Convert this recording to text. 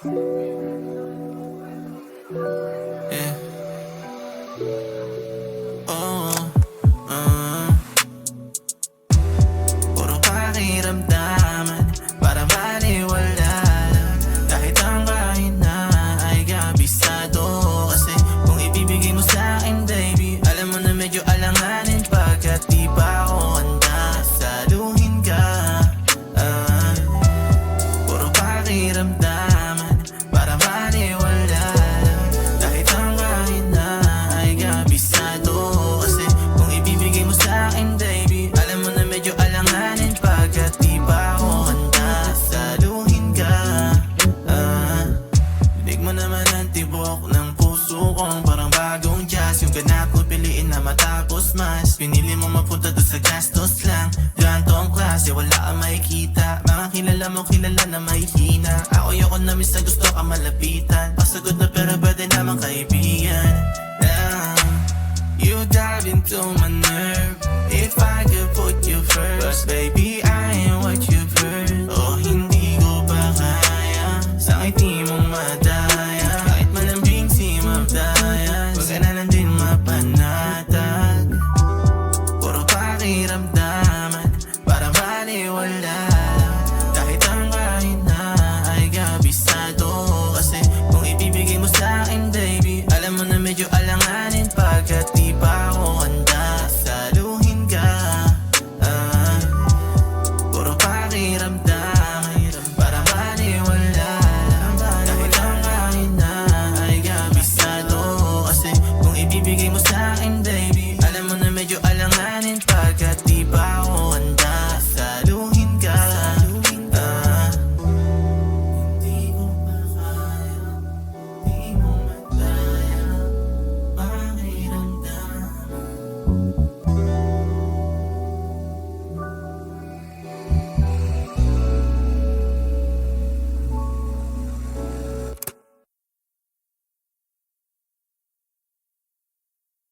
Yeah. Oh, puro pakiramdaman, para baliwala lang. Kahit ang kahina ay kabisado. Kasi kung ibibigay mo sa'kin, baby, alam mo na medyo alanganin pagkat di pa ako handa. Saluhin ka, puro pakiramdaman, para baliwala lang. Kahit ang kahina ay kabisado. Kasi kung ibibigay mo sa'kin, baby, alam mo na medyo alanganin pagkat di pa ako handa. Saluhin ka, dinig mo naman ang tibok ng puso kong parang bagong jazz. Yung ganap ko piliin na matapos mas pinili mo mapunta doon sa gastos lang. Gantong klase, wala kang makikita. Mga kilala mo, kilala na may hina. Ako yoko na miss na gusto ka malapitan. Pasagod na pero pwede naman kaibigan. You dive into my nerve. If I could put you first, baby,